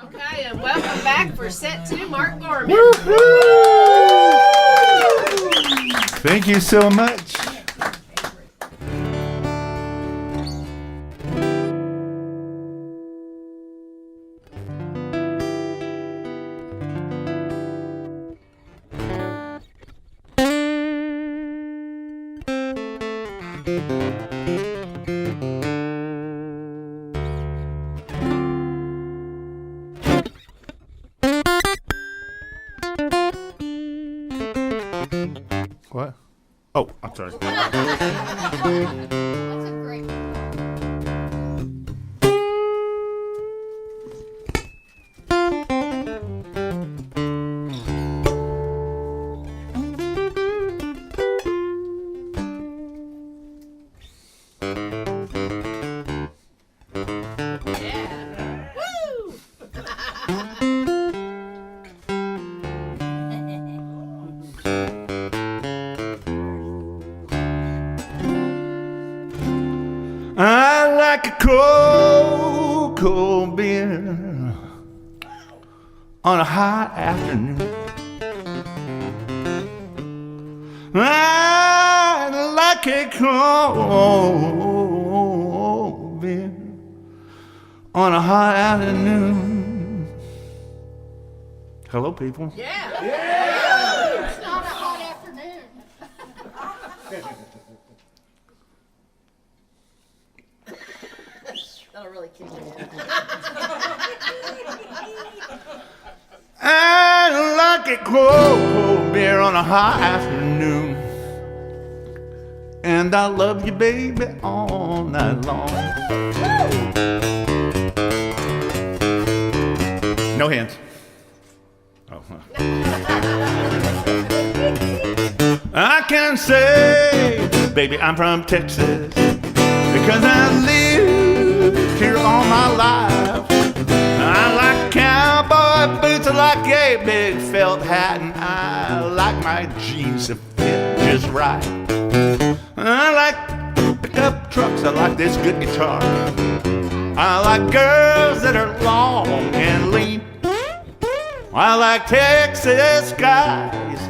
Okay, and welcome back for set 2, Mark Gorman. Thank you so much. What? Oh, I'm sorry. That's a great Yeah. Woo! I like a cold, cold beer on a hot afternoon. I like a cold beer on a hot afternoon. Hello, people. Yeah. It's not a hot afternoon. That'll really kick you in. I like a cold, cold beer on a hot afternoon. And I love you, baby, all night long. No hands. Oh. I can say, baby, I'm from Texas because I lived here all my life. I like cowboy boots, I like a big felt hat, and I like my jeans to fit just right. I like pickup trucks, I like this good guitar. I like girls that are long and lean. I like Texas skies,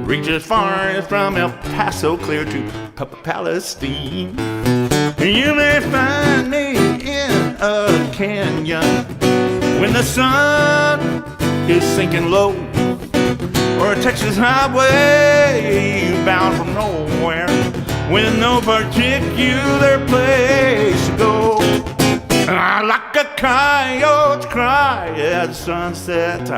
reach as far as from El Paso clear to Palestine. You may find me in a canyon when the sun is sinking low, or a Texas highway bound from nowhere with no particular place to go. I like a coyote's cry at sunset,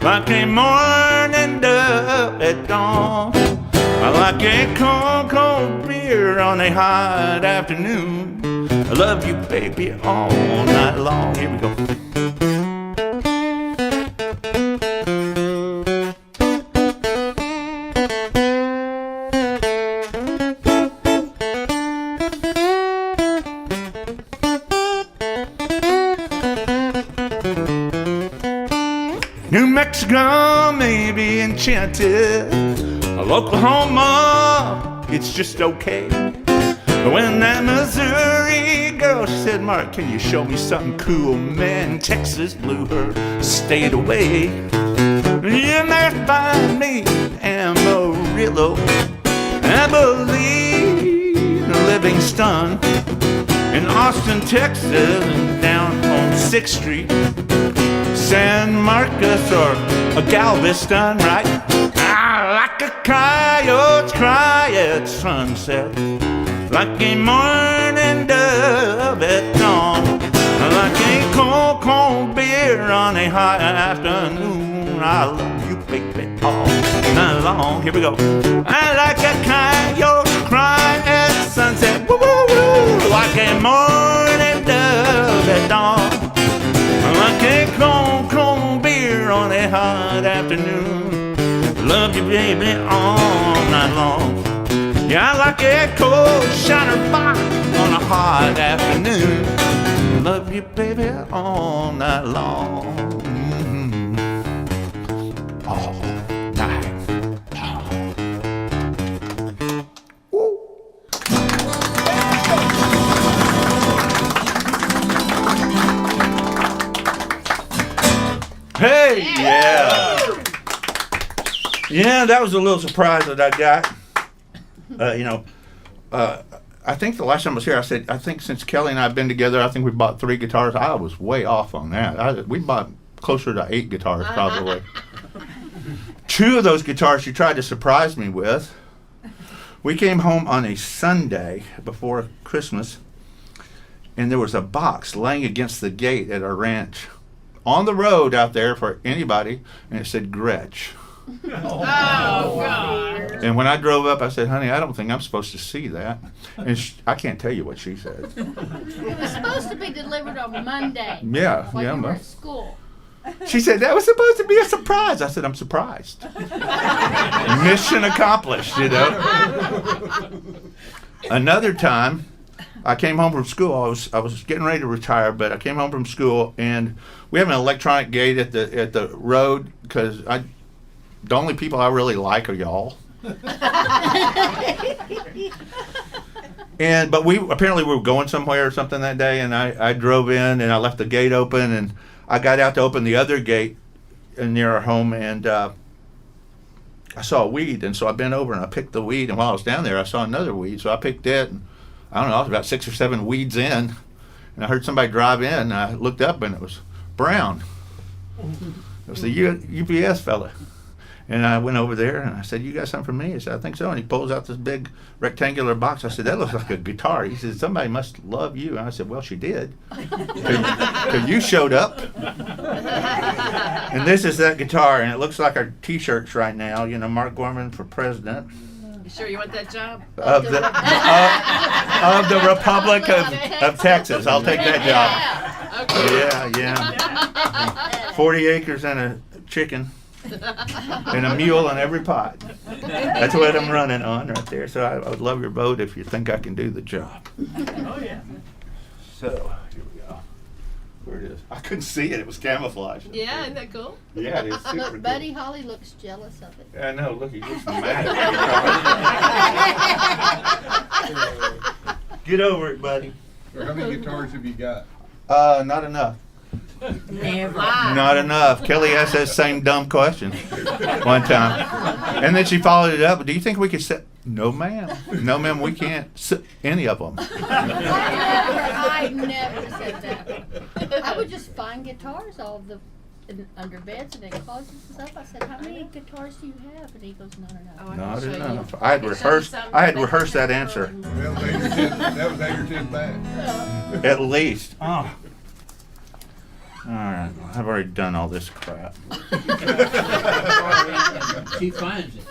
like a morning dove at dawn. I like a cold, cold beer on a hot afternoon. I love you, baby, all night long. Here we go. New Mexico may be enchanted, Oklahoma, it's just okay. But when that Missouri girl, she said, Mark, can you show me something cool? Man, Texas blew her state away. You may find me in Amarillo, Abilene, Livingston, in Austin, Texas, and down on 6th Street, San Marcos or a Galveston, right? I like a coyote's cry at sunset, like a morning dove at dawn. I like a cold, cold beer on a hot afternoon. I love you, baby, all night long. Here we go. I like a coyote's cry at sunset, woo, woo, woo, like a morning dove at dawn. I like a cold, cold beer on a hot afternoon. Love you, baby, all night long. Yeah, I like a cold shiner box on a hot afternoon. Love you, baby, all night long. All night long. Woo. Yeah. Yeah, that was a little surprise that I got. I think the last time I was here, I said, I think since Kelly and I have been together, I think we bought 3 guitars. I was way off on that. We bought closer to 8 guitars, probably. 2 of those guitars she tried to surprise me with. We came home on a Sunday before Christmas, and there was a box laying against the gate at our ranch on the road out there for anybody, and it said Gretsch. Oh, God. And when I drove up, I said, honey, I don't think I'm supposed to see that. And I can't tell you what she said. It was supposed to be delivered on Monday. Yeah, While yeah. you were at school. She said, that was supposed to be a surprise. I said, I'm surprised. Mission accomplished, you know. Another time, I came home from school. I was getting ready to retire, but I came home from school, and we have an electronic gate at the road because the only people I really like are y'all. But we were going somewhere or something that day, and I drove in and I left the gate open, and I got out to open the other gate near our home, and I saw a weed, and so I bent over and I picked the weed, and while I was down there I saw another weed, so I picked it, and I don't know, I was about 6 or 7 weeds in, and I heard somebody drive in, and I looked up and it was Brown. It was the UPS fella. And I went over there and I said, you got something for me? He said, I think so. And he pulls out this big rectangular box. I said, that looks like a guitar. He said, somebody must love you. And I said, well, she did. Because you showed up. And this is that guitar. And it looks like our T-shirts right now. You know, Mark Gorman for president. You sure you want that job? Of the Republic of Texas. I'll take that job. Okay. Yeah. 40 acres and a chicken. And a mule in every pot. That's what I'm running on right there. So I would love your vote if you think I can do the job. Oh, yeah. So, here we go. Where it is. I couldn't see it. It was camouflaged. Yeah, isn't that cool? Yeah, it is super Look, cool. Buddy Holly looks jealous of it. I know. Look, he looks mad at me. Get over it, buddy. So how many guitars have you got? Not enough. Never. Not enough. Kelly asked that same dumb question one time. And then she followed it up. Do you think we could sit? No, ma'am. No, ma'am, we can't sit any of them. I never said that. I would just find guitars all of the under beds and in closets and stuff. I said, how many guitars do you have? And he goes, no, no, Oh, no. I Not can show enough. you. I had can show you rehearsed. some I had that rehearsed you that have answer. That was 8 or 10 back. At least. Oh. All right. I've already done all this crap. She finds it,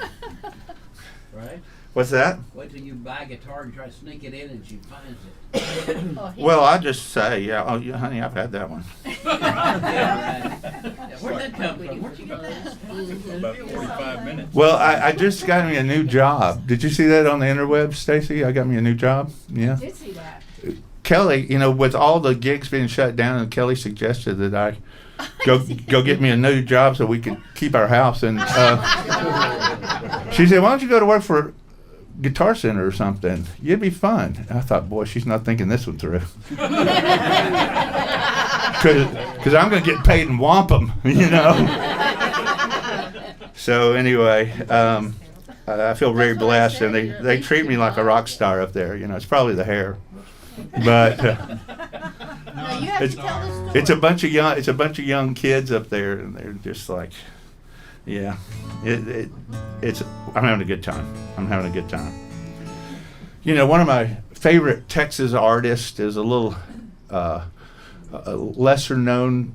right? What's that? Wait till you buy a guitar and try to sneak it in and she finds it. Oh, he- Well, I just say, yeah. Oh, yeah, honey, I've had that one. Yeah, where'd that come from? Where'd you get that? About 45 minutes. Well, I just got me a new job. Did you see that on the interweb, Stacy? I got me a new job. Yeah. did see that. Kelly, you know, with all the gigs being shut down, and Kelly suggested that I go get me a new job so we could keep our house. And she said, "Why don't you go to work for Guitar Center or something? It'd be fun." I thought, boy, she's not thinking this one through. Because I'm going to get paid in wampum, you know. So anyway, I feel very blessed, and they treat me like a rock star up there. You know, it's probably the hair. But No, you have to tell the story. it's a bunch of young kids up there, and they're just like, yeah, it's. I'm having a good time. You know, one of my favorite Texas artists is a little a lesser known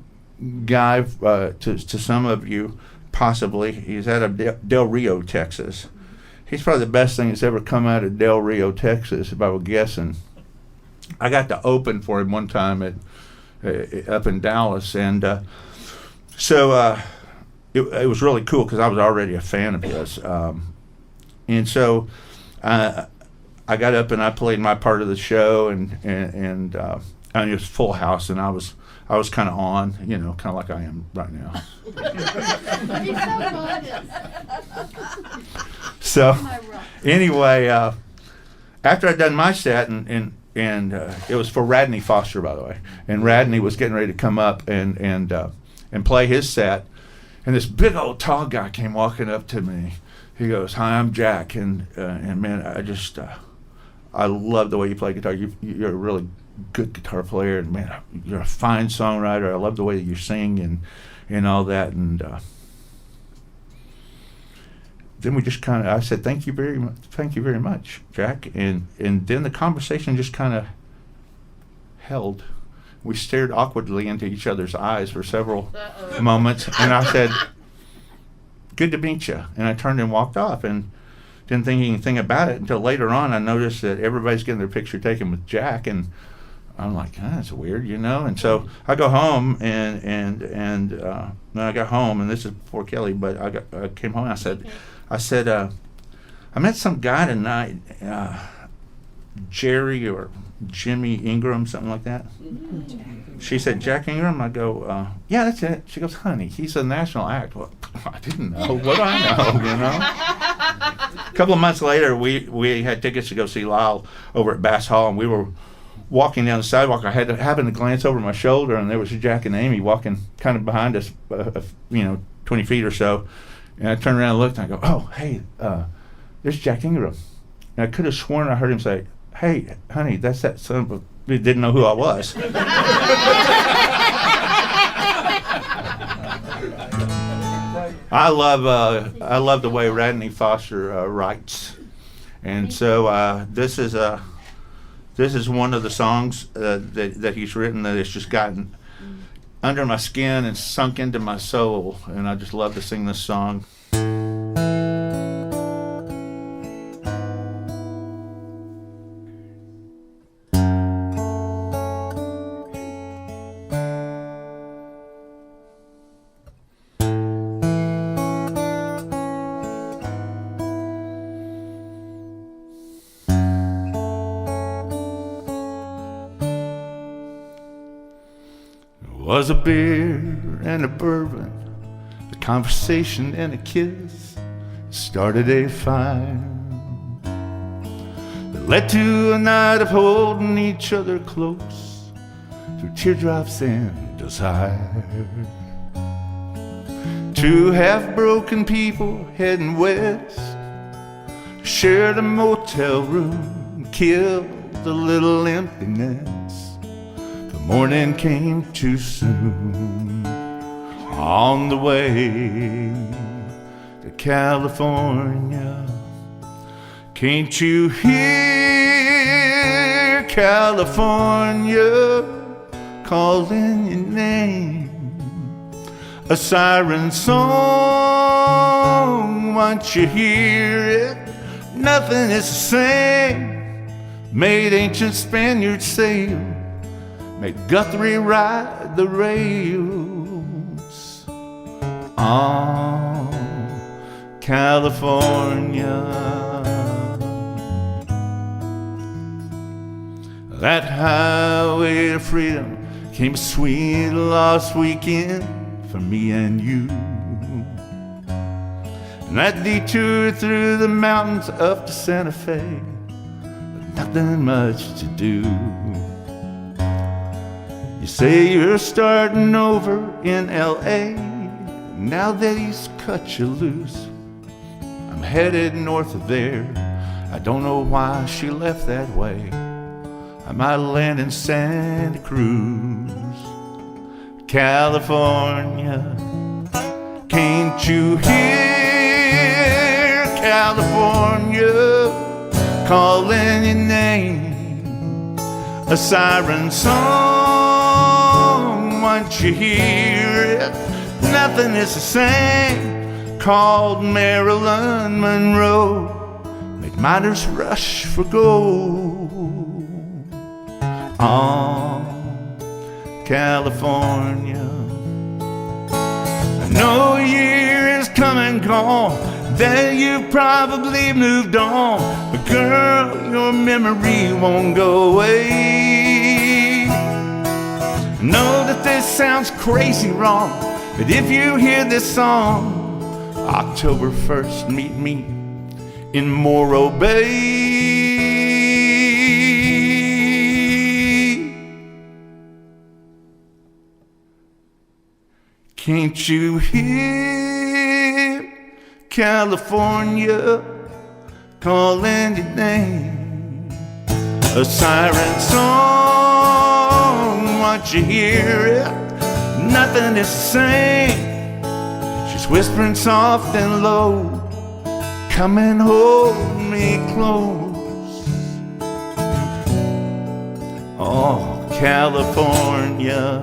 guy to some of you, possibly. He's out of Del Rio, Texas. He's probably the best thing that's ever come out of Del Rio, Texas, if I were guessing. I got to open for him one time up in Dallas, and so it was really cool because I was already a fan of his, and so I got up and I played my part of the show, and it was full house, and I was kind of on, you know, kind of like I am right now. He's so modest. So Am I right? anyway, after I'd done my set, and it was for Radney Foster, by the way, and Radney was getting ready to come up and play his set, And this big old tall guy came walking up to me. He goes, "Hi, I'm Jack, and man, I love the way you play guitar. You're a really good guitar player, and man, you're a fine songwriter. I love the way you sing and all that." And then we just kind of, I said, thank you very much, Jack." And then the conversation just kind of held. We stared awkwardly into each other's eyes for several moments, and I said, "Good to meet you." And I turned and walked off, and didn't think anything about it until later on. I noticed that everybody's getting their picture taken with Jack, and I'm like, that's weird, you know. And so I go home, and then I got home, and this is before Kelly, but I came home and I said, "I met some guy tonight, Jerry or Jimmy Ingram, something like that." She said, "Jack Ingram?" I go, "Yeah, that's it." She goes, "Honey, he's a national act." Well, I didn't know. What do I know, you know? A couple of months later, we had tickets to go see Lyle over at Bass Hall, and we were walking down the sidewalk. I happened to glance over my shoulder, and there was Jack and Amy walking kind of behind us, 20 feet or so. And I turned around and looked, and I go, "Oh, hey, there's Jack Ingram." And I could have sworn I heard him say, "Hey, honey, that's that son of a..." He didn't know who I was. I love the way Radney Foster writes, and so this is one of the songs that he's written that has just gotten under my skin and sunk into my soul, and I just love to sing this song. Was a beer and a bourbon, a conversation and a kiss, started a fire that led to a night of holding each other close through teardrops and desire. Two half-broken people heading west shared a motel room, killed the little emptiness. Morning came too soon. On the way to California, can't you hear California calling your name? A siren song, once you hear it, nothing is the same. Made ancient Spaniards sail, made Guthrie ride the rails on California. That highway to freedom came a sweet lost weekend for me and you. And that detour through the mountains up to Santa Fe, but nothing much to do. You say you're starting over in L.A. now that he's cut you loose. I'm headed north of there. I don't know why she left that way. I might land in Santa Cruz, California. Can't you hear California calling your name? A siren song, once you hear it, nothing is the same. Called Marilyn Monroe, made miners rush for gold on California. I know a year is come and gone, that you've probably moved on, but girl, your memory won't go away. I know that this sounds crazy wrong, but if you hear this song, October 1st, meet me in Morro Bay. Can't you hear California calling your name? A siren song, once you hear it, nothing is the same. She's whispering soft and low, come and hold me close. Oh, California.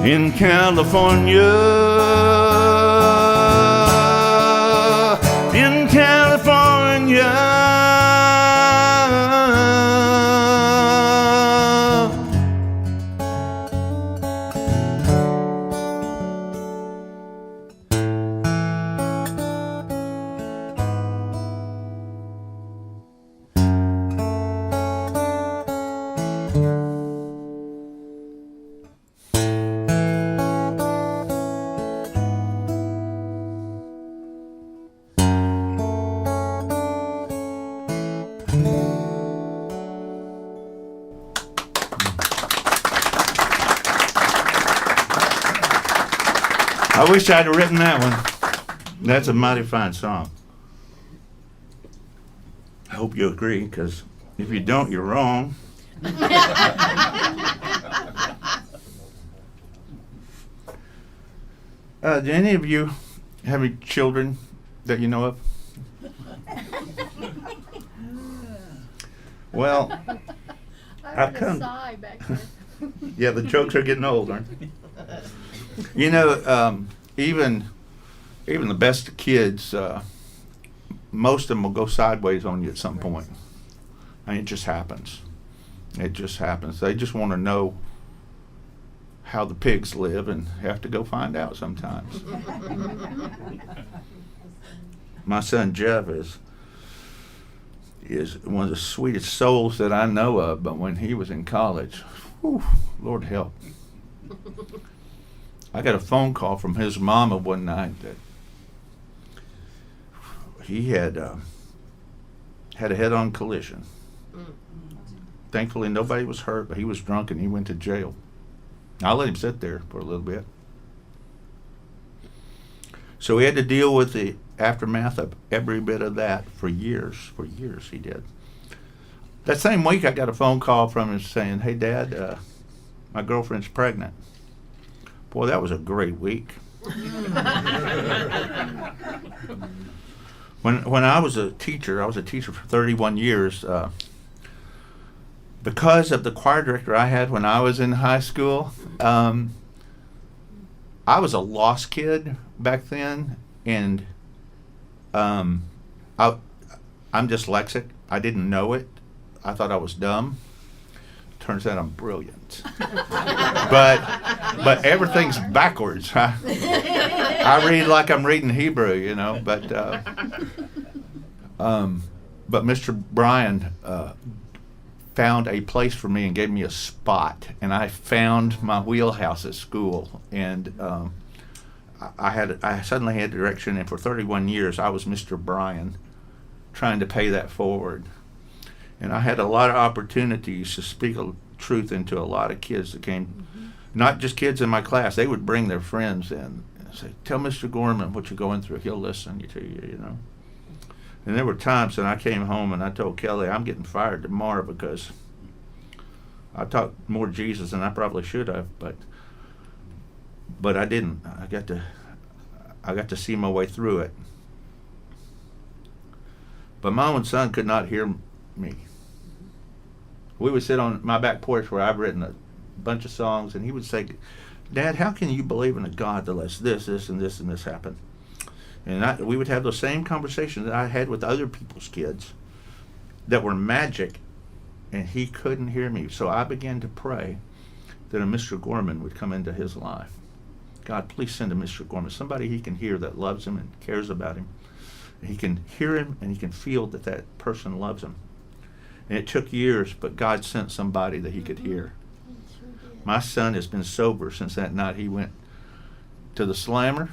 In California, in California. I wish I'd have written that one. That's a mighty fine song. I hope you agree, because if you don't, you're wrong. Do any of you have any children that you know of? Well, I I've heard a come- sigh back there. Yeah, the jokes are getting old, aren't they? You know, even the best of kids, most of them will go sideways on you at some point. I mean, it just happens. It just happens. They just want to know how the pigs live and have to go find out sometimes. My son Jeff is one of the sweetest souls that I know of, but when he was in college, whew, Lord help. I got a phone call from his mama one night that he had a head-on collision. Thankfully, nobody was hurt, but he was drunk and he went to jail. I let him sit there for a little bit. So he had to deal with the aftermath of every bit of that for years. For years he did. That same week, I got a phone call from him saying, "Hey, Dad, my girlfriend's pregnant." Boy, that was a great week. When I was a teacher for 31 years. Because of the choir director I had when I was in high school, I was a lost kid back then, and I'm dyslexic. I didn't know it. I thought I was dumb. Turns out I'm brilliant. but everything's backwards. I read like I'm reading Hebrew, you know. But Mr. Bryan found a place for me and gave me a spot, and I found my wheelhouse at school, and I suddenly had direction, and for 31 years I was Mr. Bryan, trying to pay that forward. And I had a lot of opportunities to speak truth into a lot of kids that came, not just kids in my class. They would bring their friends in and say, "Tell Mr. Gorman what you're going through. He'll listen to you, you know." And there were times when I came home and I told Kelly, "I'm getting fired tomorrow because I talked more Jesus than I probably should have, but I didn't. I got to see my way through it." But my own son could not hear me. We would sit on my back porch where I've written a bunch of songs, and he would say, "Dad, how can you believe in a God that lets this, and this, and this happen?" And we would have those same conversations that I had with other people's kids that were magic, and he couldn't hear me. So I began to pray that a Mr. Gorman would come into his life. God, please send a Mr. Gorman, somebody he can hear that loves him and cares about him. He can hear him and he can feel that that person loves him. And it took years, but God sent somebody that he could hear. My son has been sober since that night he went to the Slammer.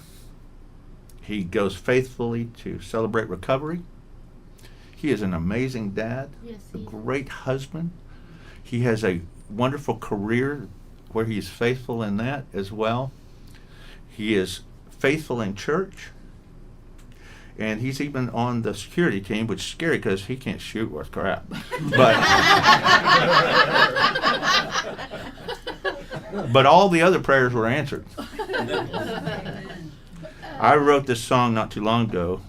He goes faithfully to Celebrate Recovery. He is an amazing dad, Yes, a he is. great husband. He has a wonderful career where he's faithful in that as well. He is faithful in church. And he's even on the security team, which is scary because he can't shoot worth crap. But all the other prayers were answered. I wrote this song not too long ago,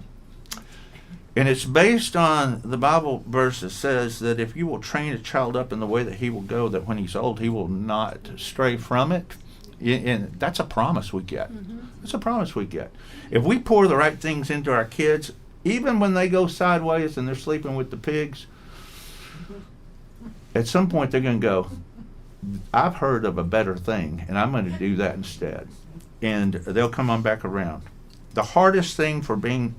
and it's based on the Bible verse that says that if you will train a child up in the way that he will go, that when he's old, he will not stray from it. And that's a promise we get. That's a promise we get. If we pour the right things into our kids, even when they go sideways and they're sleeping with the pigs, at some point they're going to go, I've heard of a better thing, and I'm going to do that instead. And they'll come on back around. The hardest thing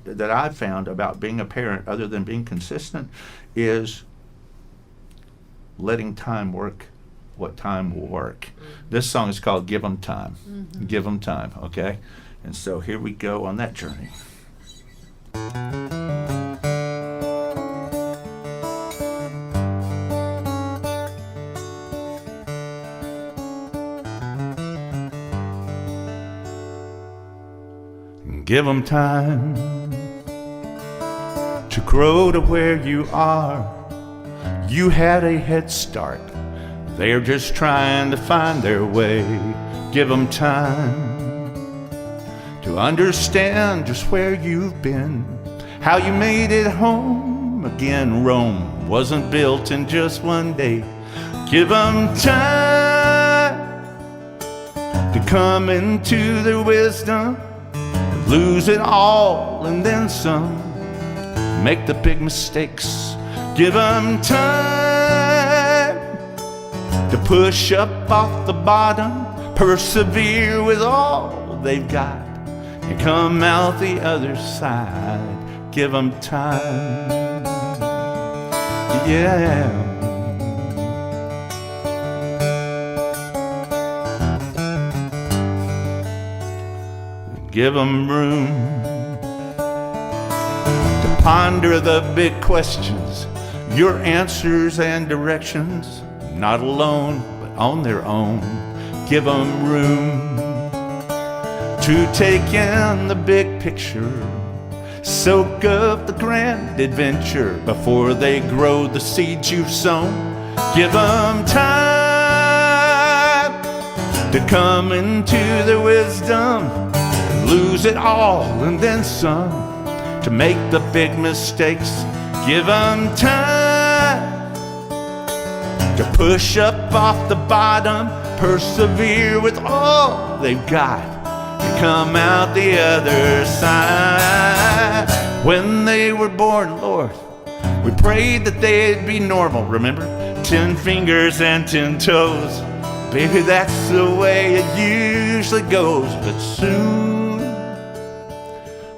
that I've found about being a parent, other than being consistent, is letting time work what time will work. This song is called Give 'Em Time. Give 'em time, okay? And so here we go on that journey. Give 'em time to grow to where you are. You had a head start. They're just trying to find their way. Give 'em time to understand just where you've been, how you made it home again. Rome wasn't built in just one day. Give 'em time to come into their wisdom, lose it all and then some, make the big mistakes. Give 'em time to push up off the bottom, persevere with all they've got, and come out the other side. Give 'em time, yeah. Give 'em room to ponder the big questions, your answers and directions, not alone, but on their own. Give 'em room to take in the big picture, soak up the grand adventure before they grow the seeds you've sown. Give 'em time to come into their wisdom, lose it all and then some, to make the big mistakes. Give 'em time to push up off the bottom, persevere with all they've got, and come out the other side. When they were born, Lord, we prayed that they'd be normal. Remember? 10 fingers and 10 toes. Baby, that's the way it usually goes. But soon,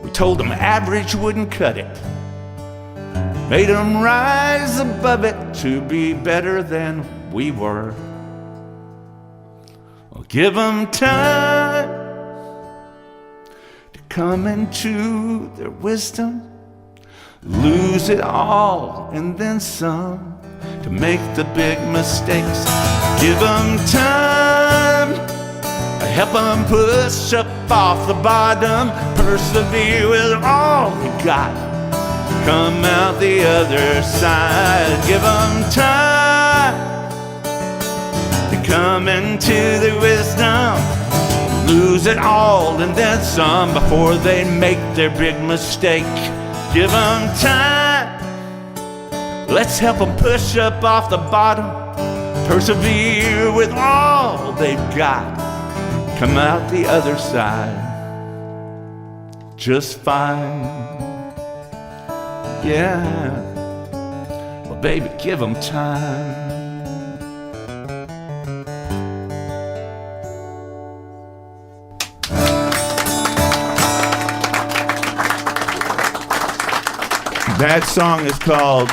we told them average wouldn't cut it. Made them rise above it to be better than we were. Well, give them time to come into their wisdom, lose it all and then some, to make the big mistakes. Give them time, help them push up off the bottom, persevere with all you got, come out the other side. Give them time to come into their wisdom, lose it all and then some before they make their big mistake. Give them time, let's help them push up off the bottom, persevere with all they've got, come out the other side just fine. Yeah, well, baby, give them time. That song is called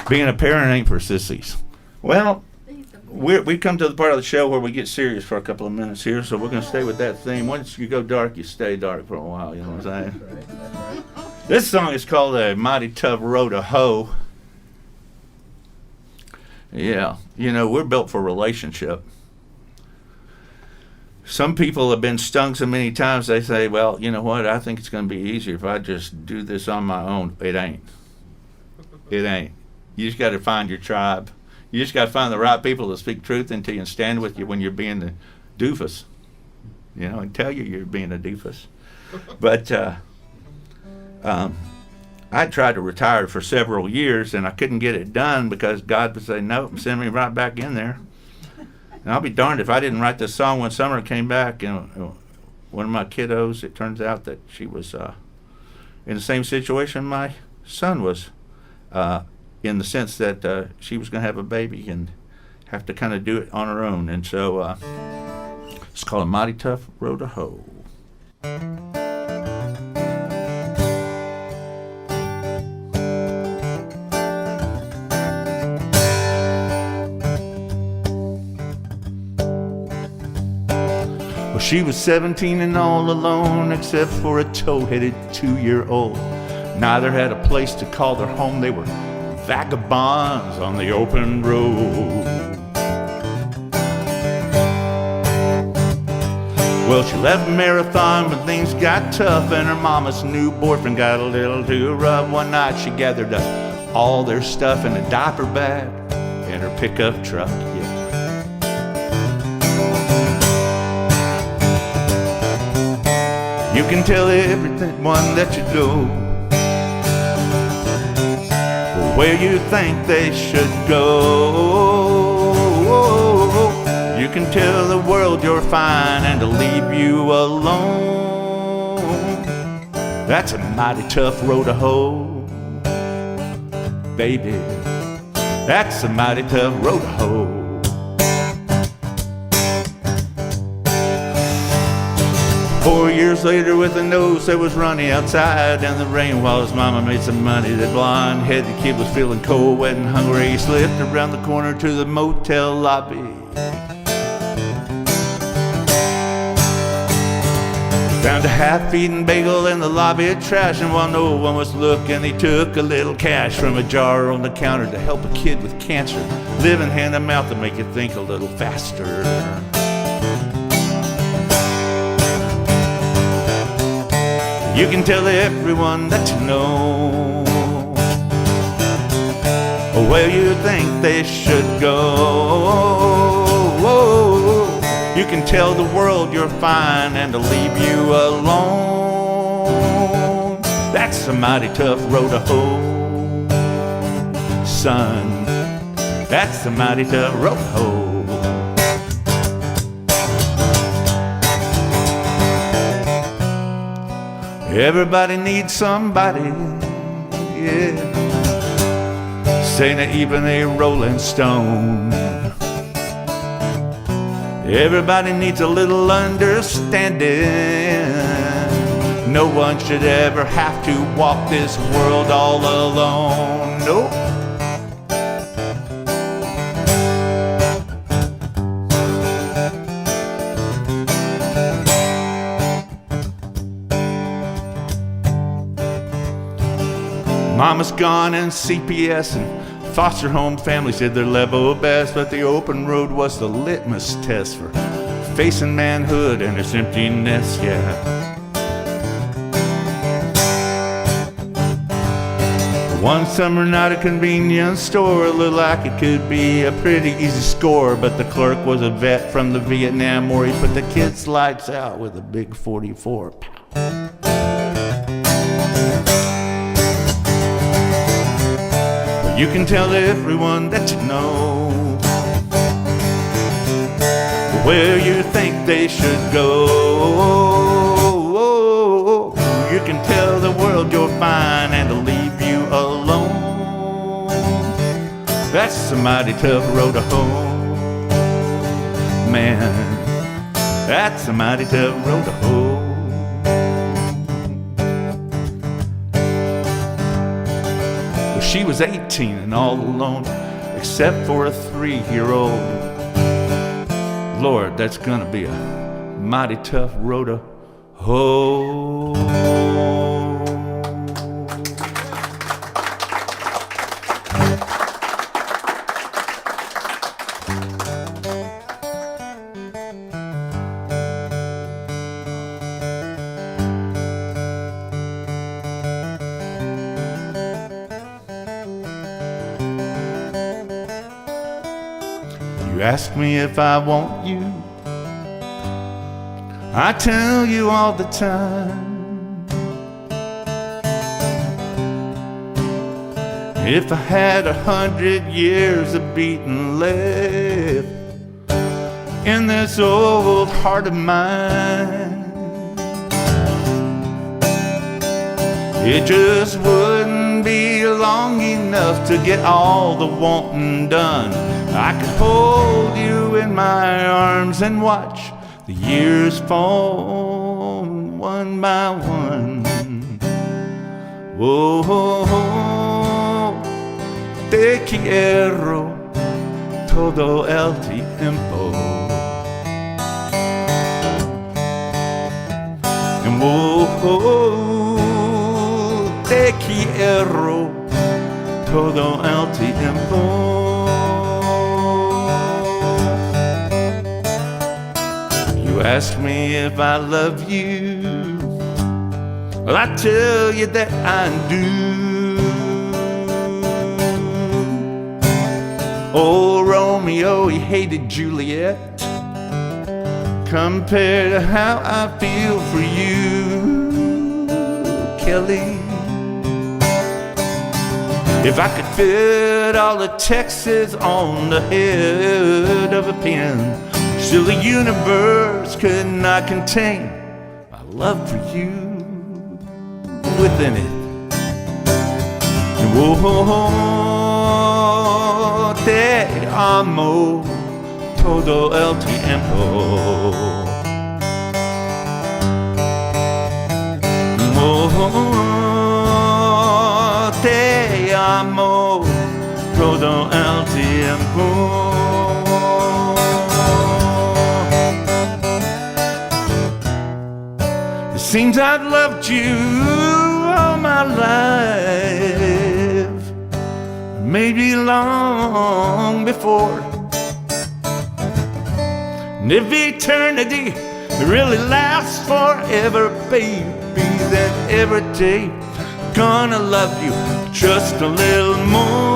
Being a Parent Ain't for Sissies. Well, we come to the part of the show where we get serious for a couple of minutes here, so we're going to stay with that theme. Once you go dark, you stay dark for a while, you know what I'm saying? This song is called A Mighty Tough Road to Hoe. Yeah, you know, we're built for relationship. some people have been stung so many times they say, well, you know what, I think it's going to be easier if I just do this on my own. It ain't. It ain't. You just got to find your tribe. You just got to find the right people to speak truth into you and stand with you when you're being a doofus, you know, and tell you you're being a doofus. But I tried to retire for several years, and I couldn't get it done because God would say, nope, send me right back in there. And I'll be darned if I didn't write this song when summer came back. You know, one of my kiddos, it turns out that she was in the same situation my son was, in the sense that she was going to have a baby and have to kind of do it on her own. And so it's called A Mighty Tough Road to Hoe. Well, she was 17 and all alone, except for a tow-headed 2-year-old. Neither had a place to call their home. They were vagabonds on the open road. Well, she left Marathon when things got tough, and her mama's new boyfriend got a little too rough. One night she gathered up all their stuff in a diaper bag in her pickup truck. Yeah. You can tell everyone that you know where you think they should go. You can tell the world you're fine and to leave you alone. That's a mighty tough road to hoe, baby. That's a mighty tough road to hoe. 4 years later, with a nose that was runny outside in the rain while his mama made some money, that blonde-headed kid was feeling cold, wet, and hungry. He slipped around the corner to the motel lobby. Found a half-eaten bagel in the lobby of trash, and while no one was looking, he took a little cash from a jar on the counter to help a kid with cancer. Living hand to mouth to make you think a little faster. You can tell everyone that you know where you think they should go. You can tell the world you're fine and to leave you alone. That's a mighty tough road to hoe, son. That's a mighty tough road to hoe. Everybody needs somebody, yeah. Saying that even a rolling stone. Everybody needs a little understanding. No one should ever have to walk this world all alone. Nope. Mama's gone and CPS and foster home families did their level best, but the open road was the litmus test for facing manhood and its emptiness, yeah. One summer night at a convenience store, it looked like it could be a pretty easy score, but the clerk was a vet from the Vietnam War. He put the kids' lights out with a big 44. You can tell everyone that you know where you think they should go. You can tell the world you're fine and to leave you alone. That's a mighty tough road to hoe, man. That's a mighty tough road to hoe. She was 18 and all alone, except for a 3-year-old. Lord, that's gonna be a mighty tough road to hoe. You ask me if I want you, I tell you all the time. If I had 100 years of beating left in this old heart of mine, it just wouldn't be long enough to get all the wanting done. I could hold you in my arms and watch the years fall one by one. Oh, te quiero todo el tiempo. And oh, te quiero todo el tiempo. You ask me if I love you, well, I tell you that I do. Oh, Romeo, he hated Juliet compared to how I feel for you, Kelly. If I could fit all the Texas on the head of a pin, still the universe could not contain my love for you within it. Oh, te amo todo el tiempo. Oh, te amo todo el tiempo. It seems I've loved you all my life, maybe long before. And if eternity really lasts forever, baby, then every day gonna love you just a little more.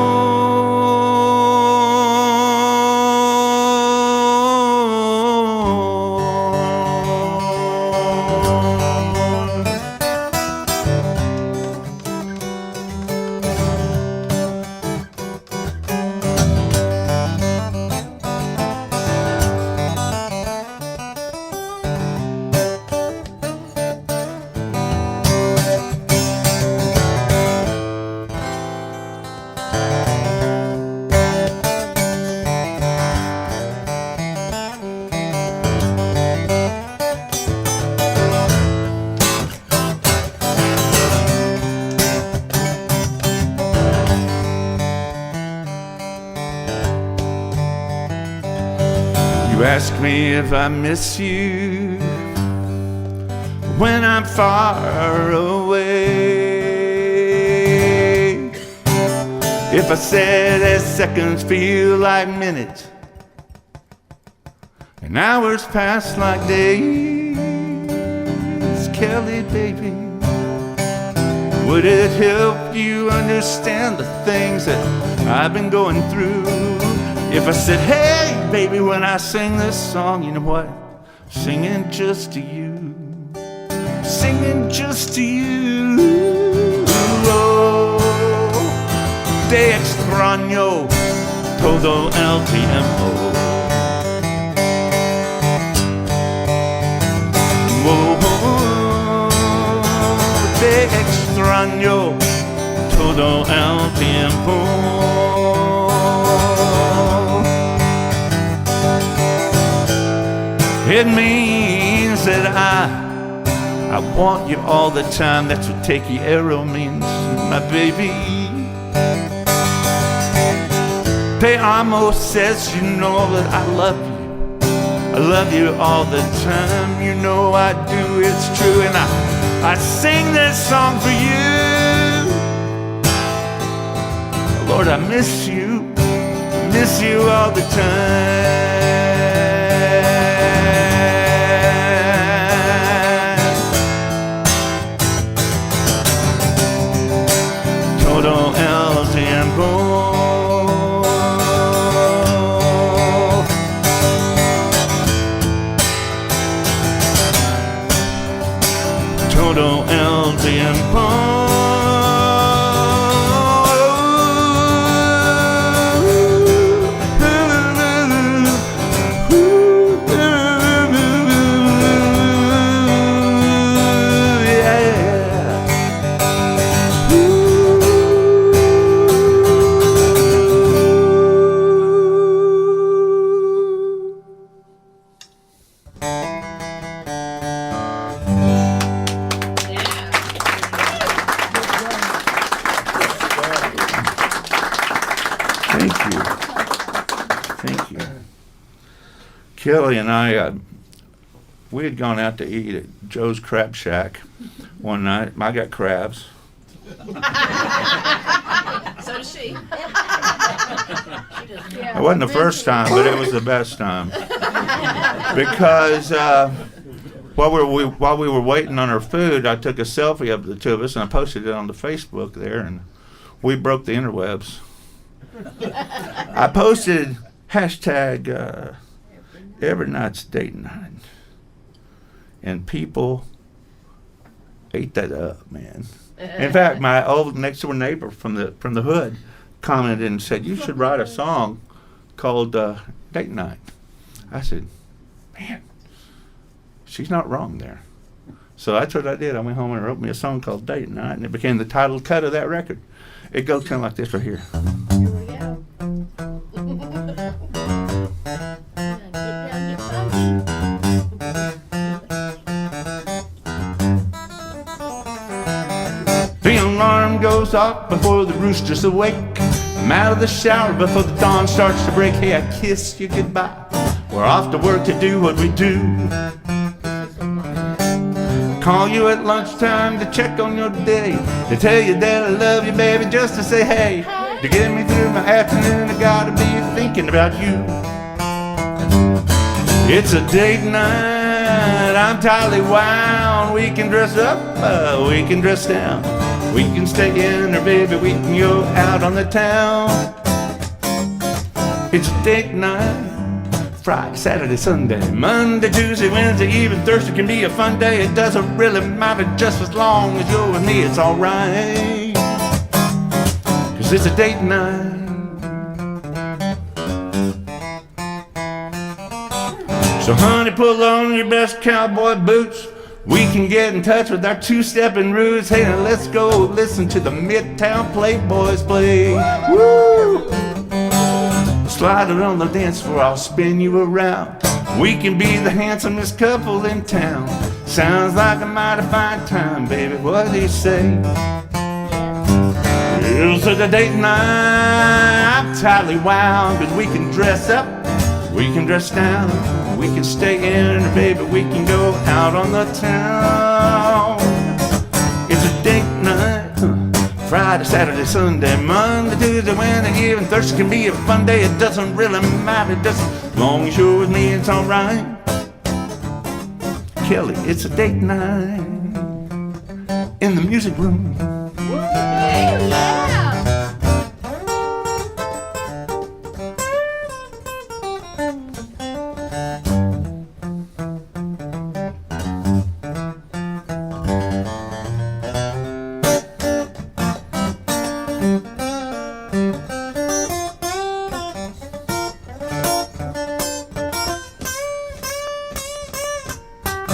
You ask me if I miss you when I'm far away. If I said that seconds feel like minutes and hours pass like days, Kelly, baby, would it help you understand the things that I've been going through? If I said, hey, baby, when I sing this song, you know what? Singing just to you, singing just to you. Oh, te extraño todo el tiempo. Oh, te extraño todo el tiempo. It means that I want you all the time. That's what te quiero means, my baby. Te amo says you know that I love you. I love you all the time. You know I do, it's true. And I sing this song for you. Lord, I miss you all the time. Todo el tiempo. Kelly and I, we had gone out to eat at Joe's Crab Shack one night. I got crabs. So does she. Yeah, It wasn't the first time, but it was the best time. Because while we were waiting on our food, I took a selfie of the two of us and I posted it on the Facebook there, and we broke the interwebs. I posted hashtag every night's date night, and people ate that up, man. In fact, my old next door neighbor from the hood commented and said, "You should write a song called Date Night." I said, "Man, she's not wrong there." So that's what I did. I went home and wrote me a song called Date Night, and it became the title cut of that record. It goes kind of like this right here. Here we go. Get down, get funky. The alarm goes off before the rooster's awake. I'm out of the shower before the dawn starts to break. Hey, I kiss you goodbye. We're off to work to do what we do. Call you at lunchtime to check on your day, to tell you that I love you, baby, just to say hey. To get me through my afternoon, I gotta be thinking about you. It's a date night, I'm entirely wound. We can dress up, we can dress down. We can stay in, or baby, we can go out on the town. It's a date night, Friday, Saturday, Sunday, Monday, Tuesday, Wednesday, even Thursday can be a fun day. It doesn't really matter, just as long as you're with me, it's alright. 'Cause it's a date night. So honey, pull on your best cowboy boots. We can get in touch with our two-stepping roots. Hey, now let's go listen to the Midtown Playboys play. Woo! Slide it on the dance floor, I'll spin you around. We can be the handsomest couple in town. Sounds like a mighty fine time, baby, what do you say? It's a date night, I'm tightly wound. 'Cause we can dress up, we can dress down. We can stay in, or baby, we can go out on the town. It's a date night, Friday, Saturday, Sunday, Monday, Tuesday, Wednesday, even Thursday can be a fun day. It doesn't really matter, just as long as you're with me, it's alright. Kelly, it's a date night in the music room. Yeah.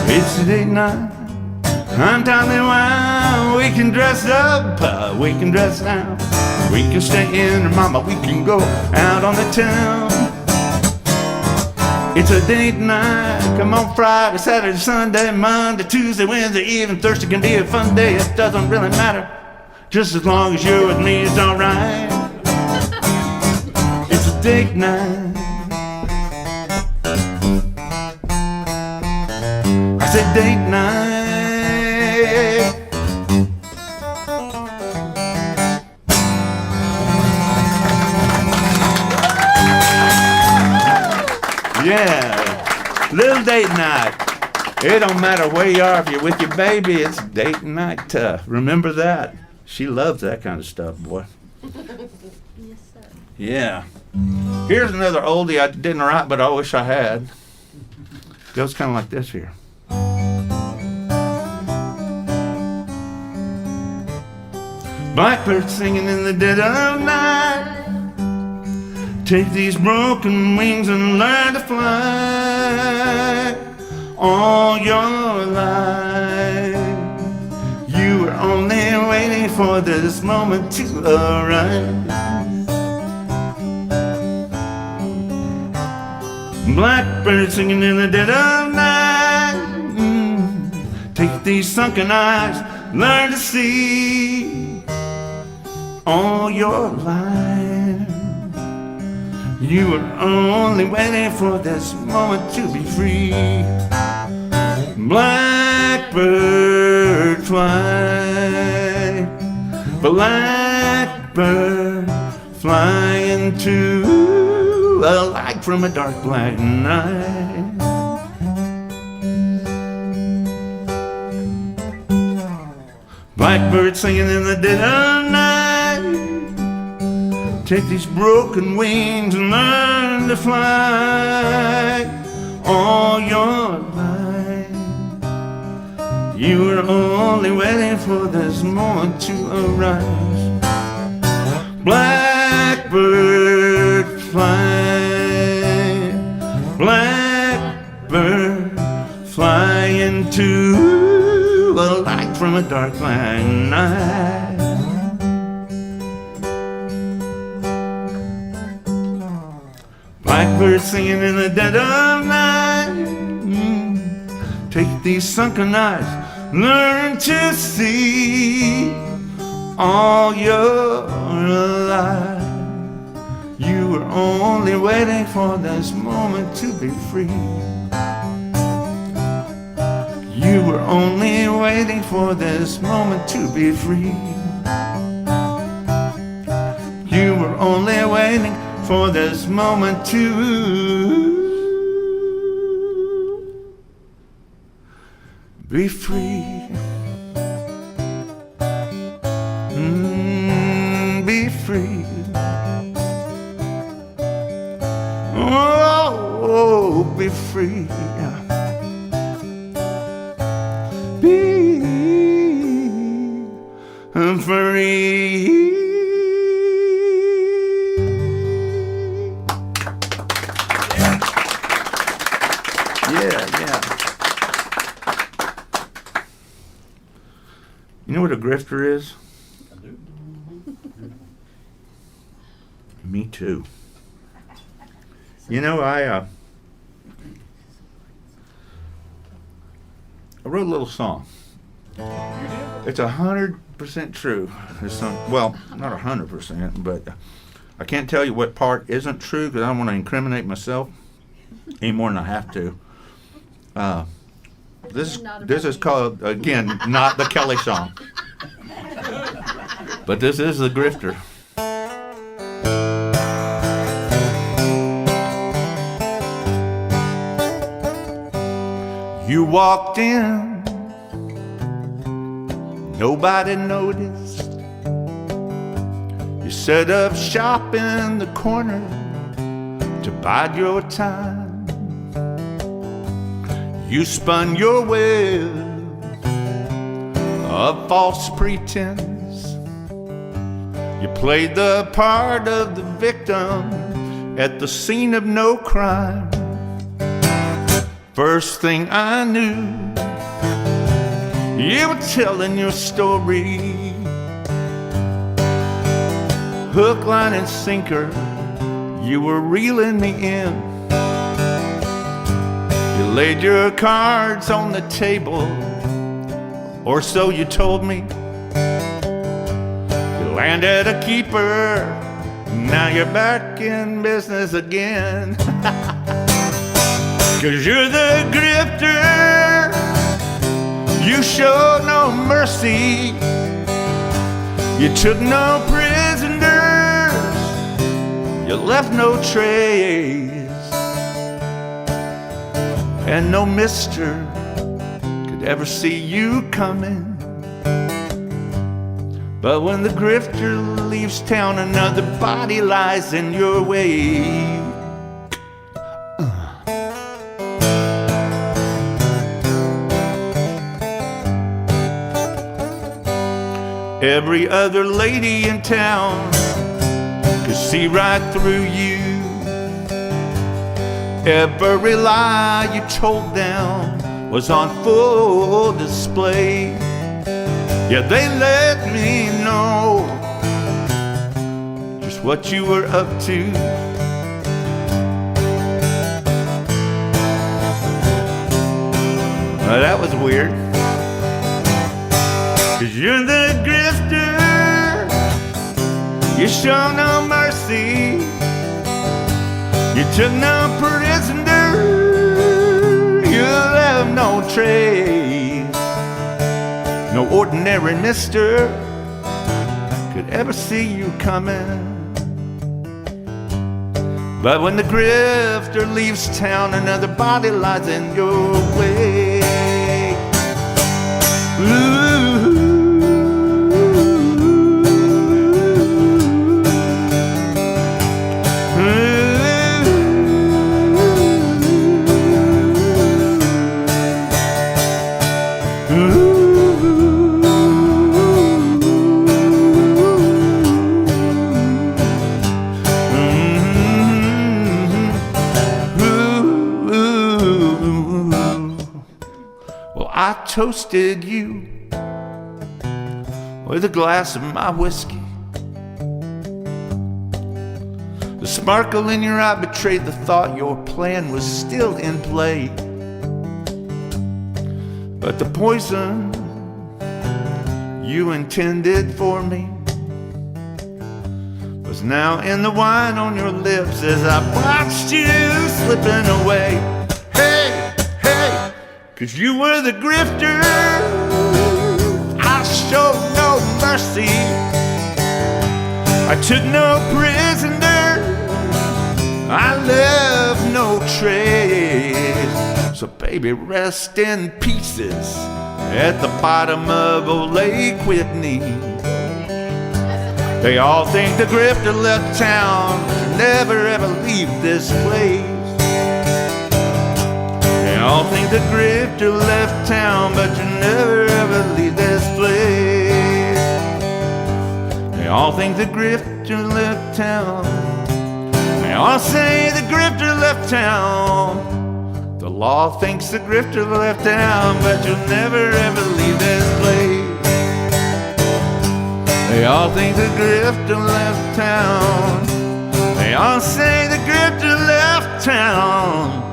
It's a date night, I'm telling wild. We can dress up, we can dress down. We can stay in, or mama, we can go out on the town. It's a date night, come on Friday, Saturday, Sunday, Monday, Tuesday, Wednesday, even Thursday can be a fun day. It doesn't really matter, just as long as you're with me, it's alright. It's a date night. I said date night. Yeah, little date night. It don't matter where you are, if you're with your baby, it's date night. Remember that. She loves that kind of stuff, boy. Yes, sir. Yeah. Here's another oldie I didn't write, but I wish I had. Goes kind of like this here. Blackbird singing in the dead of night. Take these broken wings and learn to fly. All your life you were only waiting for this moment to arise. Blackbird singing in the dead of night. Take these sunken eyes, learn to see. All your life You were only waiting for this moment to be free. Blackbird fly, blackbird fly into a light from a dark black night. Blackbird singing in the dead of night. Take these broken wings and learn to fly all your life. You were only waiting for this moment to arise. Blackbird fly, blackbird fly into a light from a dark black night. Blackbird singing in the dead of night. Take these sunken eyes, learn to see all your life. You were only waiting for this moment to be free. You were only waiting for this moment to be free. You were only waiting for this moment to be free. Be free. Oh, be free. Be free. Yeah. You know what a grifter is? I do. Me too. You know, I wrote a little song. It's 100% true. Well, not 100%, but I can't tell you what part isn't true because I don't want to incriminate myself any more than I have to. This is called, again, not the Kelly song, but this is the grifter. You walked in, nobody noticed. You set up shop in the corner to bide your time. You spun your web of false pretense. You played the part of the victim at the scene of no crime. First thing I knew, you were telling your story. Hook, line, and sinker, you were reeling me in. You laid your cards on the table, or so you told me. You landed a keeper, now you're back in business again. 'Cause you're the grifter, you showed no mercy. You took no prisoners, you left no trace. And no mister could ever see you coming. But when the grifter leaves town, another body lies in your way. Every other lady in town could see right through you. Every lie you told them was on full display. Yeah, they let me know just what you were up to. Well, that was weird. 'Cause you're the grifter, you show no mercy. You took no prisoner, you left no trace. No ordinary mister could ever see you coming. But when the grifter leaves town, another body lies in your way. Well, I toasted you with a glass of my whiskey. The sparkle in your eye betrayed the thought your plan was still in play. But the poison you intended for me was now in the wine on your lips as I watched you slipping away. Hey, hey, 'cause you were the grifter, I showed no mercy. I took no prisoner, I left no trace. So baby, rest in pieces at the bottom of old Lake Whitney. They all think the grifter left town, never ever leave this place. They all think the grifter left town, but you never ever leave this place. They all think the grifter left town. They all say the grifter left town. The law thinks the grifter left town, but you'll never ever leave this place. They all think the grifter left town. They all say the grifter left town.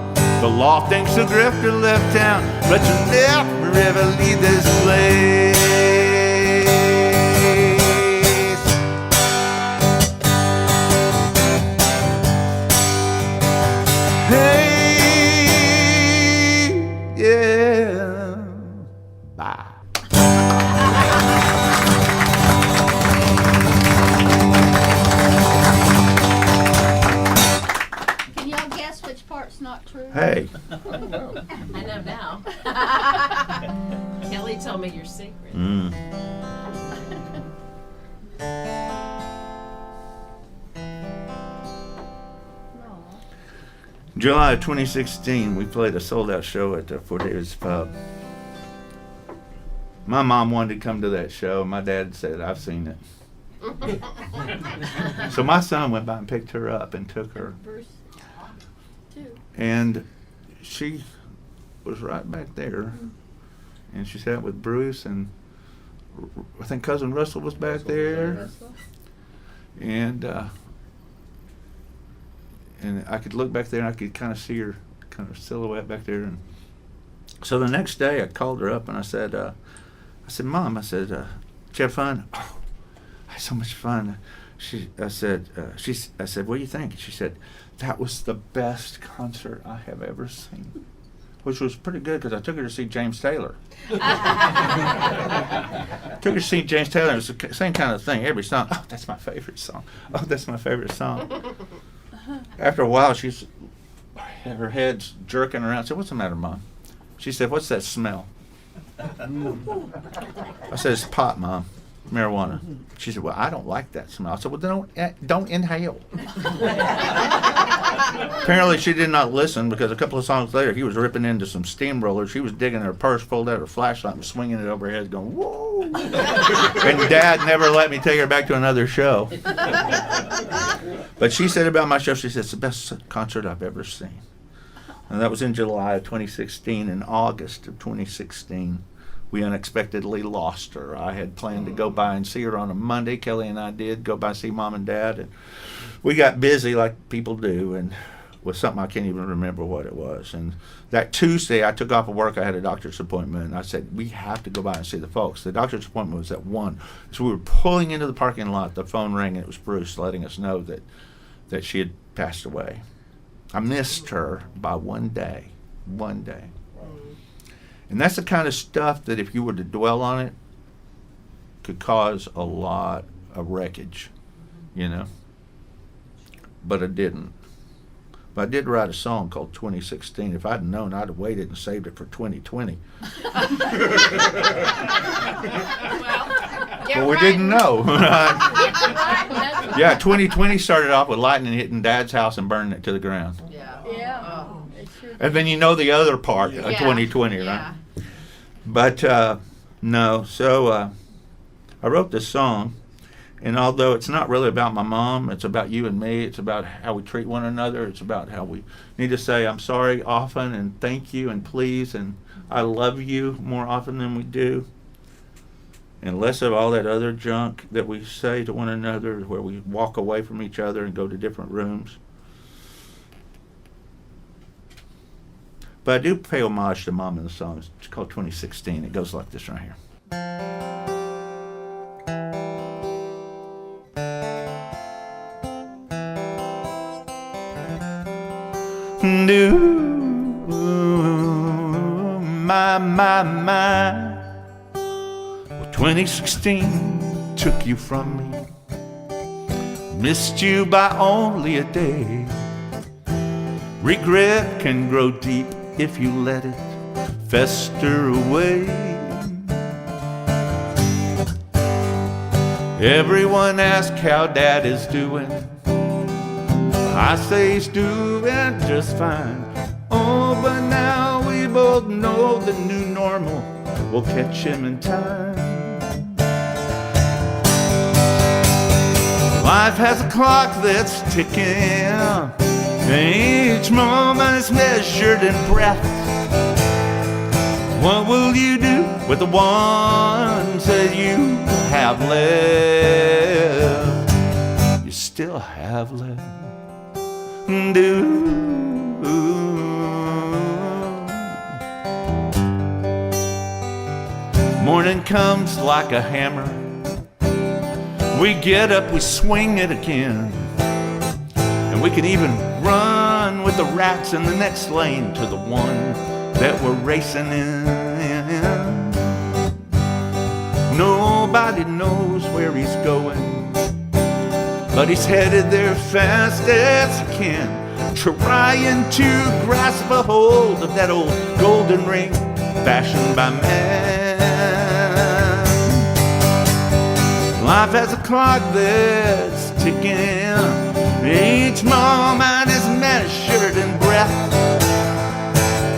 The law thinks the grifter left town, but you'll never ever leave this place. Hey, yeah, bye. Can y'all guess which part's not true? Hey, I know now. Kelly told me your secret. No. July of 2016, we played a sold-out show at the Fort Davis Pub. My mom wanted to come to that show. My dad said, I've seen it. So my son went by and picked her up and took her. Bruce, too. And she was right back there. And she sat with Bruce, and I think Cousin Russell was back there. And I could look back there and I could kind of see her kind of silhouette back there. And so the next day I called her up and I said, Mom, I said, did you have fun? Oh, I had so much fun. I said, what do you think? And she said, that was the best concert I have ever seen. Which was pretty good because I took her to see James Taylor. Took her to see James Taylor. It was the same kind of thing. Every song, oh, that's my favorite song. Oh, that's my favorite song. After a while, her head's jerking around. I said, what's the matter, Mom? She said, what's that smell? I said, it's pot, Mom. Marijuana. She said, well, I don't like that smell. I said, well, don't inhale. Apparently she did not listen because a couple of songs later he was ripping into some steamrollers. She was digging her purse, pulled out her flashlight and swinging it over her head going, whoa. And Dad never let me take her back to another show. But she said about my show, she said, it's the best concert I've ever seen. And that was in July of 2016. In August of 2016, we unexpectedly lost her. I had planned to go by and see her on a Monday. Kelly and I did go by and see Mom and Dad. And we got busy like people do, and with something I can't even remember what it was. And that Tuesday, I took off of work. I had a doctor's appointment, and I said, we have to go by and see the folks. The doctor's appointment was at 1. So we were pulling into the parking lot. The phone rang, and it was Bruce letting us know that she had passed away. I missed her by one day. And that's the kind of stuff that if you were to dwell on it, could cause a lot of wreckage, you know. But I didn't. But I did write a song called 2016. If I'd known, I'd have waited and saved it for 2020. But we didn't know. Yeah, 2020 started off with lightning hitting Dad's house and burning it to the ground. Yeah. It sure And then you know the other part of Yeah. 2020, right? Yeah. But no, so I wrote this song, and although it's not really about my mom, it's about you and me. It's about how we treat one another. It's about how we need to say I'm sorry often and thank you and please and I love you more often than we do. And less of all that other junk that we say to one another where we walk away from each other and go to different rooms. But I do pay homage to Mom in the song. It's called 2016. It goes like this right here. My. Well, 2016 took you from me. Missed you by only a day. Regret can grow deep if you let it fester away. Everyone asks how Dad is doing. I say he's doing just fine. Oh, but now we both know the new normal will catch him in time. Life has a clock that's ticking. Each moment is measured in breath. What will you do with the ones that you have left? You still have left. Morning comes like a hammer. We get up, we swing it again. And we can even run with the rats in the next lane to the one that we're racing in. Nobody knows where he's going, but he's headed there fast as he can, trying to grasp a hold of that old golden ring fashioned by man. Life has a clock that's ticking. Each moment is measured in breath.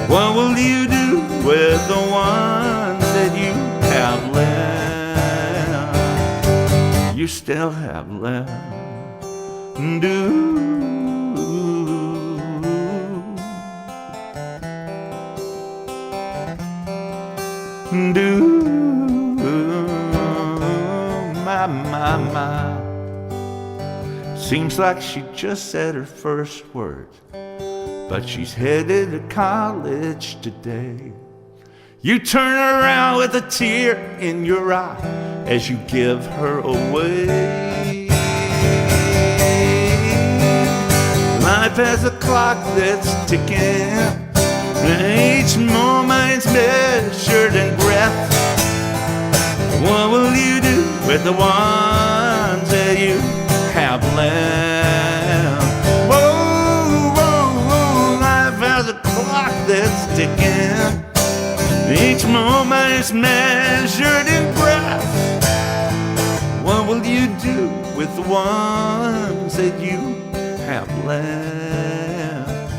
What will you do with the ones that you have left? You still have left. My. Seems like she just said her first words, but she's headed to college today. You turn around with a tear in your eye as you give her away. Life has a clock that's ticking. Each moment's measured in breath. What will you do with the ones that you have left? Whoa, whoa, whoa, life has a clock that's ticking. Each moment is measured in breath. What will you do with the ones that you have left?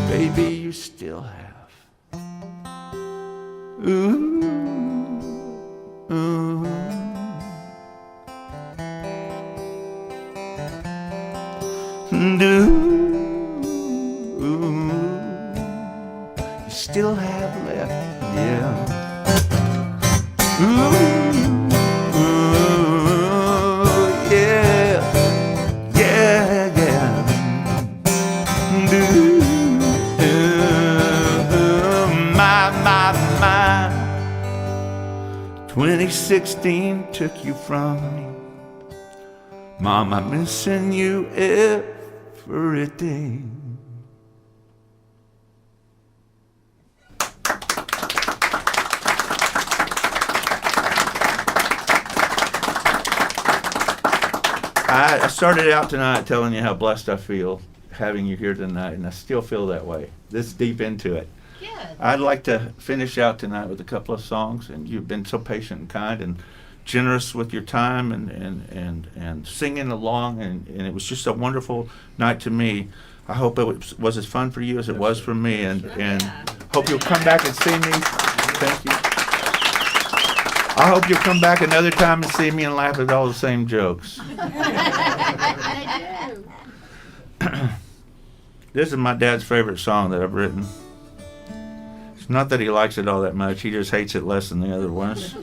Baby, you still have. Ooh. Ooh. You still have left, yeah. Ooh, yeah, yeah, yeah. 2016 took you from me. Mom, I'm missing you every day. I started out tonight telling you how blessed I feel having you here tonight, and I still feel that way, this deep into it. Good. I'd like to finish out tonight with a couple of songs, and you've been so patient and kind and generous with your time and singing along, and it was just a wonderful night to me. I hope it was as fun for you as it was for me, and hope you'll come back and see me. Thank you. I hope you'll come back another time and see me and laugh at all the same jokes. They do. This is my dad's favorite song that I've written. It's not that he likes it all that much, he just hates it less than the other ones.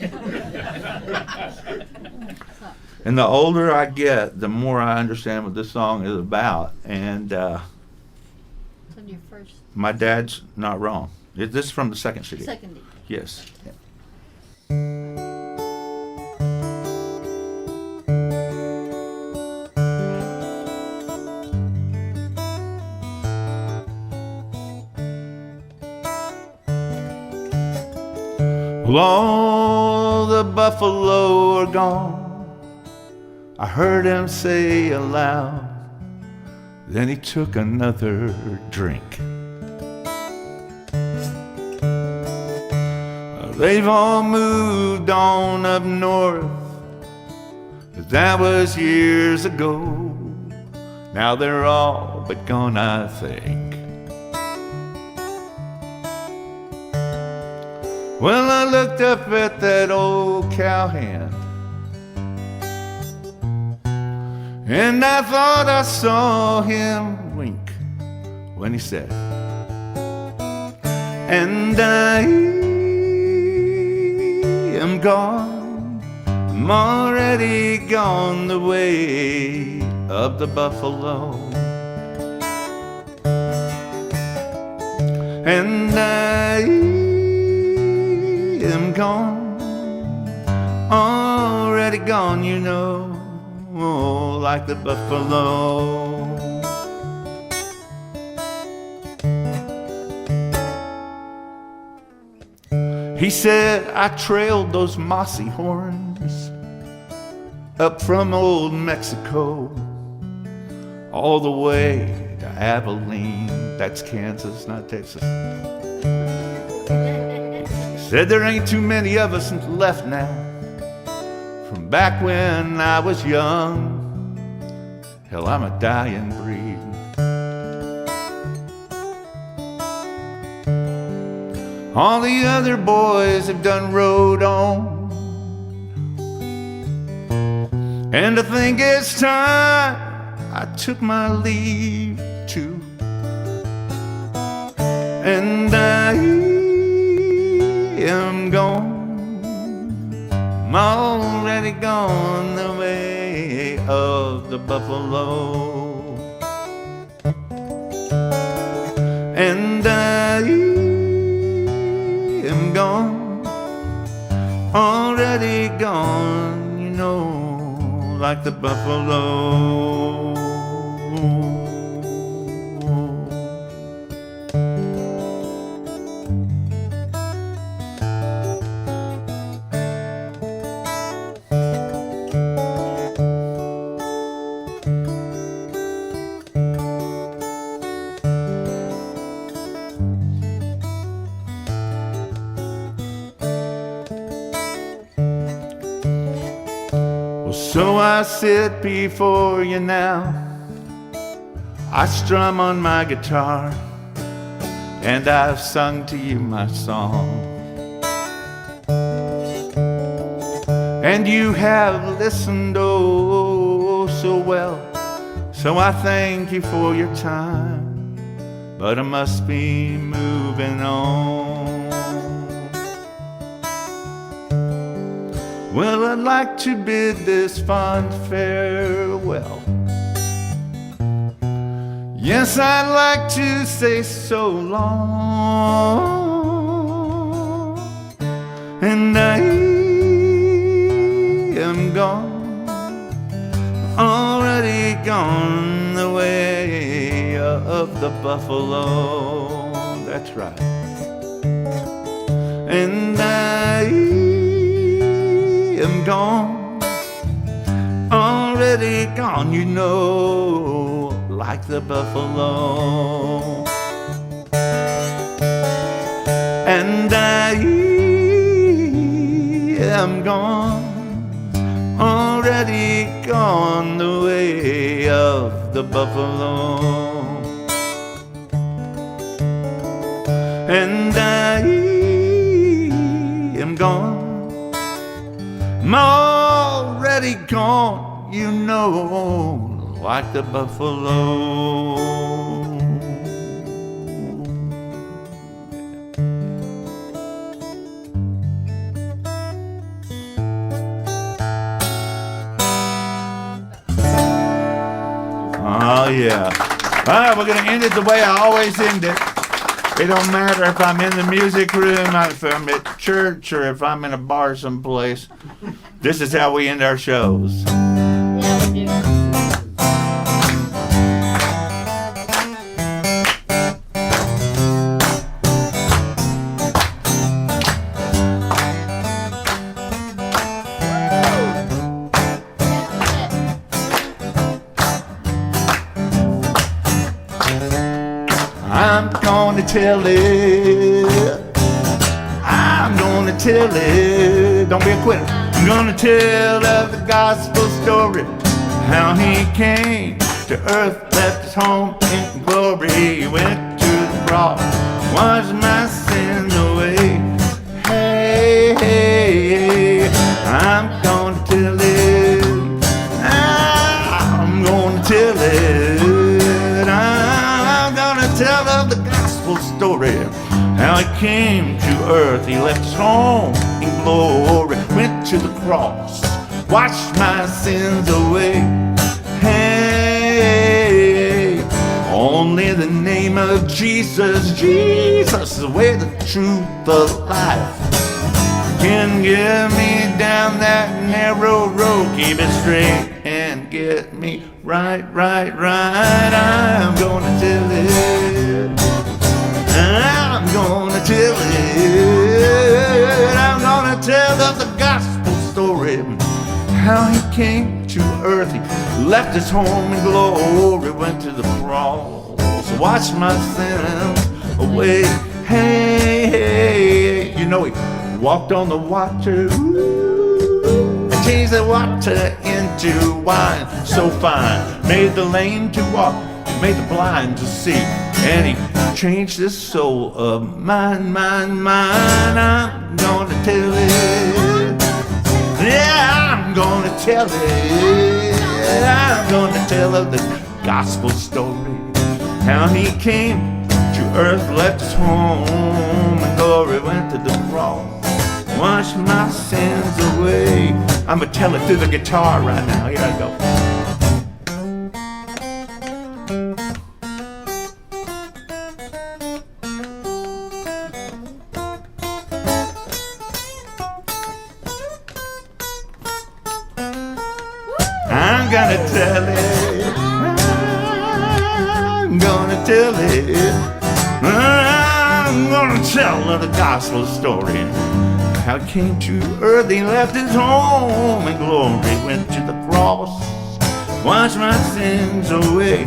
And the older I get, the more I understand what this song is about. And It's on your first, my dad's not wrong. This is from the second CD. second D. Yes. Well, all the buffalo are gone, I heard him say aloud. Then he took another drink. They've all moved on up north, but that was years ago. Now they're all but gone, I think. Well, I looked up at that old cowhand, and I thought I saw him wink when he said, and I am gone, I'm already gone the way of the buffalo. And I am gone, already gone, you know, like the buffalo. He said, I trailed those mossy horns up from old Mexico all the way to Abilene. That's Kansas, not Texas. Said there ain't too many of us left now from back when I was young. Hell, I'm a dying breed. All the other boys have done rode on, and I think it's time I took my leave too. And I am gone, I'm already gone the way of the buffalo. And I am gone, already gone, you know, like the buffalo. So I sit before you now, I strum on my guitar, and I've sung to you my song. And you have listened oh so well, so I thank you for your time, but I must be moving on. Well, I'd like to bid this fond farewell. Yes, I'd like to say so long. And I am gone, already gone the way of the buffalo. That's right. And I am gone, already already gone, you know, like the buffalo. And I am gone, already gone the way of the buffalo. And I am gone, I'm already gone, you know, like the buffalo. Oh yeah. All right, we're gonna end it the way I always end it. It don't matter if I'm in the music room, if I'm at church, or if I'm in a bar someplace. This is how we end our shows. Yeah, we do. I'm gonna tell it. I'm gonna tell it. Don't be a quitter. I'm gonna tell of the gospel story. How he came to earth, left his home in glory. He went to the cross, washed my sins away. Hey, hey, hey. I'm gonna tell it. I'm gonna tell it. I'm gonna tell of the gospel story. How he came to earth, he left his home in glory. Went to the cross, washed my sins away. Hey, only the name of Jesus, Jesus is the way, the truth, the life, can get me down that narrow road. Keep it straight and get me right, right, right. I'm gonna tell it. I'm gonna tell it. I'm gonna tell of the gospel story. How he came to earth, he left his home in glory, went to the cross, washed my sins away. Hey, hey, you know he walked on the water, and changed the water into wine so fine. Made the lame to walk, made the blind to see, and he changed this soul of mine, mine, mine. I'm gonna tell it. Yeah, I'm gonna tell it. I'm gonna tell of the gospel story. How he came to earth, left his home in glory, went to the cross, washed my sins away. I'm gonna tell it through the guitar right now. Here I go. I'm gonna tell it. I'm gonna tell it. I'm gonna tell of the gospel story. How he came to earth, he left his home in glory, went to the cross, washed my sins away.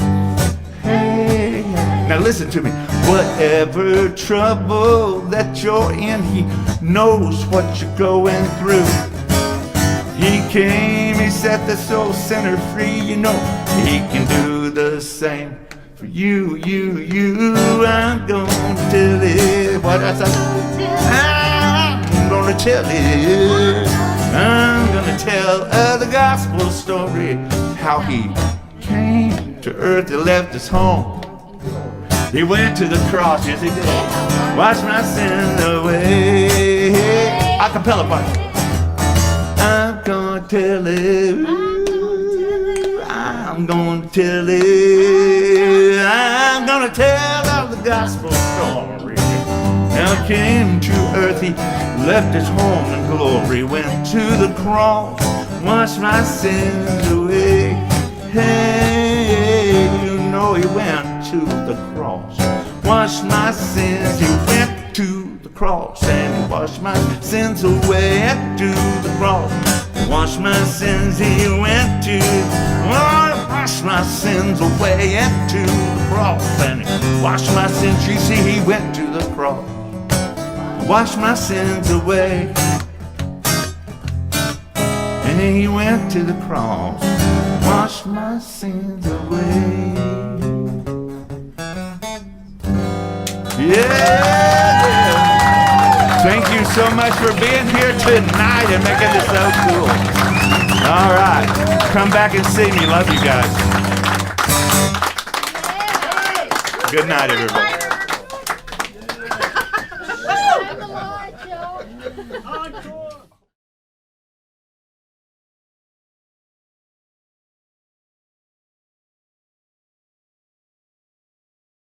Hey, now listen to me. Whatever trouble that you're in, he knows what you're going through. He came, he set the soul sinner free. You know he can do the same for you, you, you. I'm gonna tell it. What I say? I'm gonna tell it. I'm gonna tell the gospel story. How he came to earth, he left his home. He went to the cross, yes he did. Washed my sin away. Acapella part. I'm gonna tell it. I'm gonna tell it. I'm gonna tell of the gospel story. Now he came to earth, he left his home in glory, went to the cross, washed my sins away. Hey, you know he went to the cross, washed my sins. He went to the cross and he washed my sins away. To the cross, Wash my sins, he went to. Oh, wash my sins away into the cross. And he washed my sins, you see, he went to the cross. Wash my sins away. And he went to the cross. Wash my sins away. Yeah! Thank you so much for being here tonight and making this so cool. All right. Come back and see me. Love you guys. Good night, everybody.